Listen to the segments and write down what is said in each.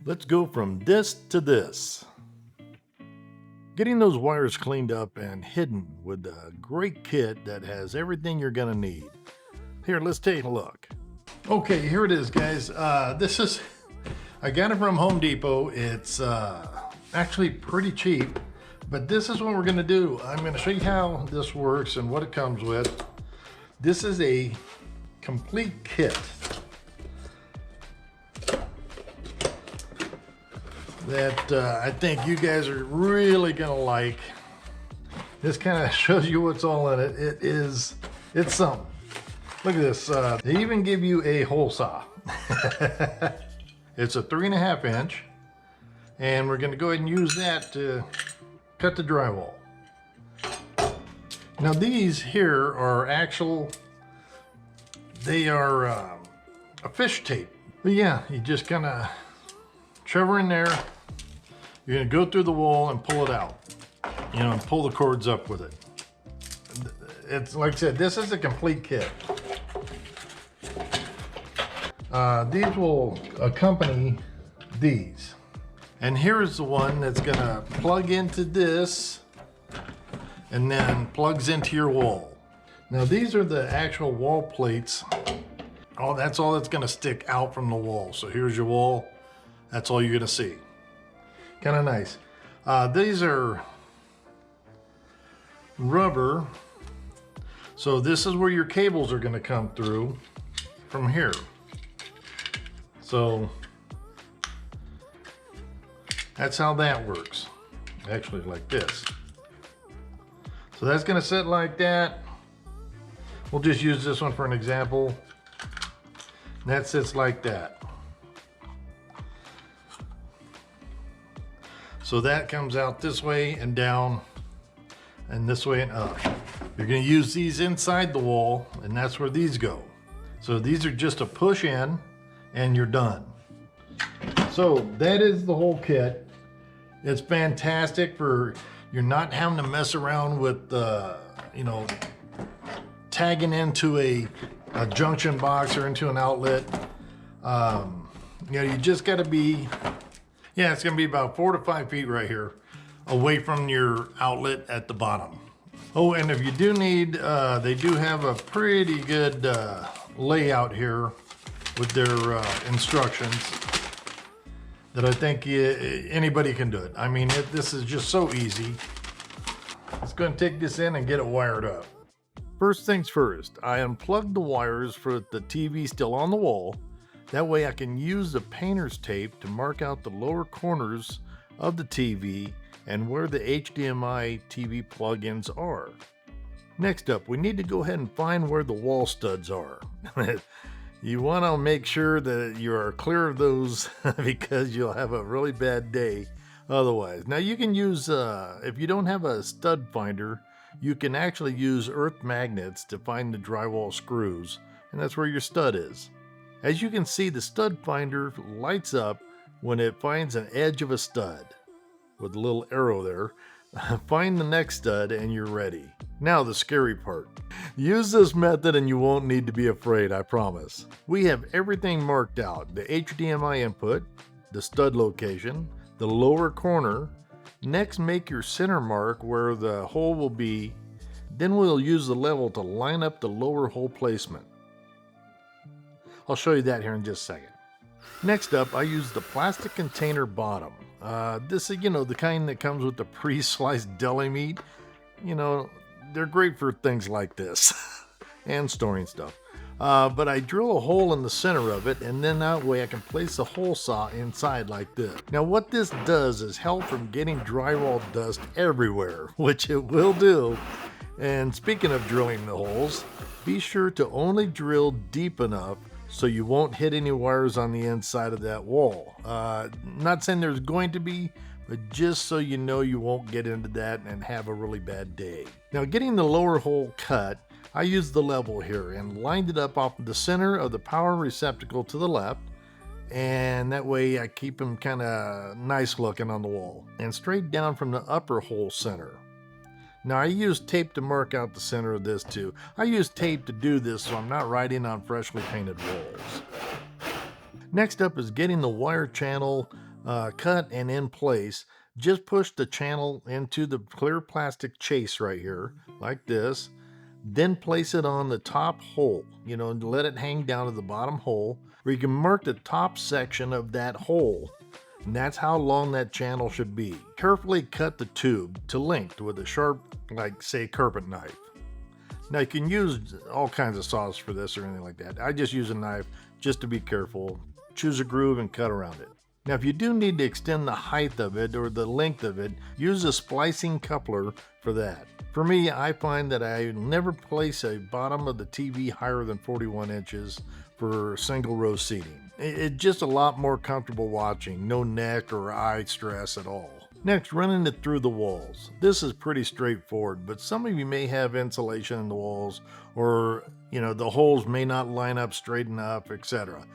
Let's go from this to this. Getting those wires cleaned up and hidden with a great kit that has everything you're gonna need. Here, let's take a look. Okay, here it is, guys. I got it from Home Depot. It's actually pretty cheap, but this is what we're gonna do. I'm gonna show you how this works and what it comes with. This is a complete kit that I think you guys are really gonna like. This kind of shows you what's all in it. It's something. Look at this. They even give you a hole saw. It's a 3.5 inch, and we're gonna go ahead and use that to cut the drywall. Now these here are they are a fish tape. But yeah, you just kind of shove her in there. You're gonna go through the wall and pull it out, and pull the cords up with it. It's like I said, this is a complete kit. These will accompany these. And here's the one that's gonna plug into this and then plugs into your wall. Now these are the actual wall plates. Oh, that's all that's gonna stick out from the wall. So here's your wall. That's all you're gonna see. Kind of nice. These are rubber. So this is where your cables are gonna come through from here. So that's how that works. Actually like this. So that's gonna sit like that. We'll just use this one for an example. And that sits like that. So that comes out this way and down, and this way and up. You're gonna use these inside the wall, and that's where these go. So these are just a push in, and you're done. So that is the whole kit. It's fantastic for, you're not having to mess around with, tagging into a junction box or into an outlet. You just gotta be, it's gonna be about 4 to 5 feet right here away from your outlet at the bottom. Oh, and if you do need, they do have a pretty good layout here with their instructions that I think anybody can do it. I mean, this is just so easy. Let's go and take this in and get it wired up. First things first, I unplugged the wires for the TV still on the wall. That way I can use the painter's tape to mark out the lower corners of the TV and where the HDMI TV plugins are. Next up, we need to go ahead and find where the wall studs are. You want to make sure that you are clear of those because you'll have a really bad day otherwise. Now you can use, if you don't have a stud finder, you can actually use earth magnets to find the drywall screws, and that's where your stud is. As you can see, the stud finder lights up when it finds an edge of a stud with a little arrow there. Find the next stud and you're ready. Now the scary part. Use this method and you won't need to be afraid, I promise. We have everything marked out. The HDMI input, the stud location, the lower corner. Next, make your center mark where the hole will be. Then we'll use the level to line up the lower hole placement. I'll show you that here in just a second. Next up, I use the plastic container bottom. This is, the kind that comes with the pre-sliced deli meat. They're great for things like this and storing stuff. But I drill a hole in the center of it, and then that way I can place the hole saw inside like this. Now what this does is help from getting drywall dust everywhere, which it will do. And speaking of drilling the holes, be sure to only drill deep enough so you won't hit any wires on the inside of that wall. Not saying there's going to be, but just so you know you won't get into that and have a really bad day. Now getting the lower hole cut, I used the level here and lined it up off the center of the power receptacle to the left, and that way I keep them kind of nice looking on the wall, and straight down from the upper hole center. Now I use tape to mark out the center of this too. I use tape to do this so I'm not writing on freshly painted walls. Next up is getting the wire channel cut and in place, just push the channel into the clear plastic chase right here, like this. Then place it on the top hole, and let it hang down to the bottom hole, where you can mark the top section of that hole. And that's how long that channel should be. Carefully cut the tube to length with a sharp, like say, carpet knife. Now you can use all kinds of saws for this or anything like that. I just use a knife just to be careful. Choose a groove and cut around it. Now if you do need to extend the height of it or the length of it, use a splicing coupler for that. For me, I find that I never place a bottom of the TV higher than 41 inches for single row seating. It's just a lot more comfortable watching, no neck or eye stress at all. Next, running it through the walls. This is pretty straightforward, but some of you may have insulation in the walls, or the holes may not line up straight enough, etc.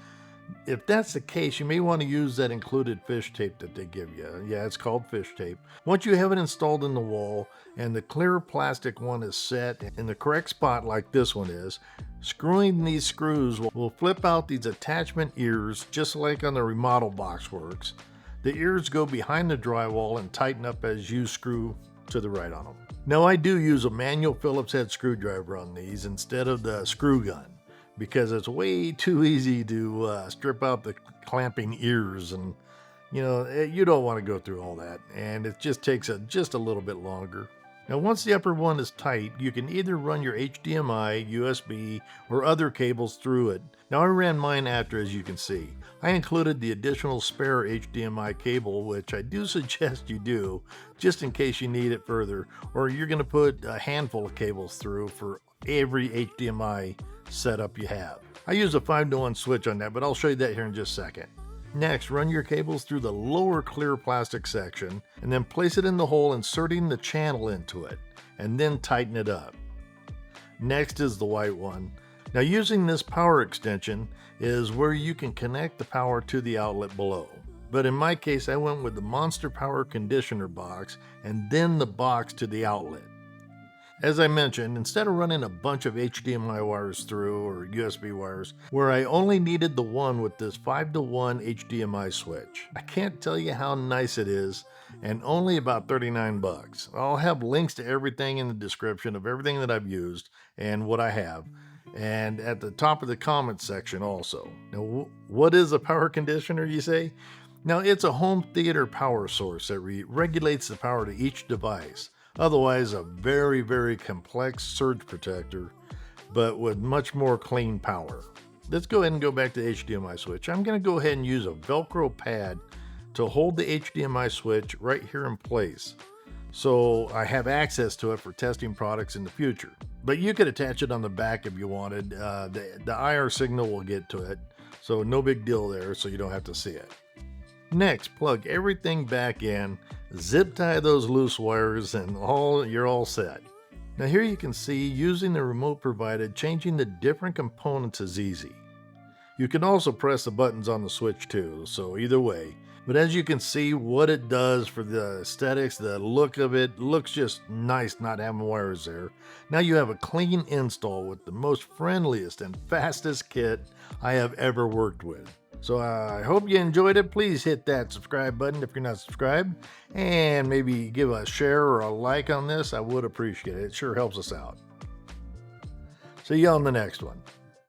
If that's the case, you may want to use that included fish tape that they give you. Yeah, it's called fish tape. Once you have it installed in the wall and the clear plastic one is set in the correct spot like this one is, screwing these screws will flip out these attachment ears just like on the remodel box works. The ears go behind the drywall and tighten up as you screw to the right on them. Now I do use a manual Phillips head screwdriver on these instead of the screw gun, because it's way too easy to strip out the clamping ears, and you don't want to go through all that, and it just takes just a little bit longer. Now once the upper one is tight, you can either run your HDMI, USB, or other cables through it. Now I ran mine after, as you can see. I included the additional spare HDMI cable, which I do suggest you do, just in case you need it further, or you're going to put a handful of cables through for every HDMI setup you have. I use a 5-to-1 switch on that, but I'll show you that here in just a second. Next, run your cables through the lower clear plastic section and then place it in the hole, inserting the channel into it, and then tighten it up. Next is the white one. Now using this power extension is where you can connect the power to the outlet below. But in my case, I went with the Monster Power conditioner box and then the box to the outlet. As I mentioned, instead of running a bunch of HDMI wires through or USB wires, where I only needed the one with this 5-to-1 HDMI switch. I can't tell you how nice it is, and only about 39 bucks. I'll have links to everything in the description of everything that I've used and what I have, and at the top of the comments section also. Now, what is a power conditioner, you say? Now, it's a home theater power source that regulates the power to each device. Otherwise, a very, very complex surge protector, but with much more clean power. Let's go ahead and go back to the HDMI switch. I'm going to go ahead and use a Velcro pad to hold the HDMI switch right here in place, so I have access to it for testing products in the future. But you could attach it on the back if you wanted. The IR signal will get to it, so no big deal there, so you don't have to see it. Next, plug everything back in, zip tie those loose wires, and you're all set. Now here you can see, using the remote provided, changing the different components is easy. You can also press the buttons on the switch too, so either way. But as you can see, what it does for the aesthetics, the look of it, looks just nice not having wires there. Now you have a clean install with the most friendliest and fastest kit I have ever worked with. So I hope you enjoyed it. Please hit that subscribe button if you're not subscribed, and maybe give a share or a like on this. I would appreciate it. It sure helps us out. See you on the next one.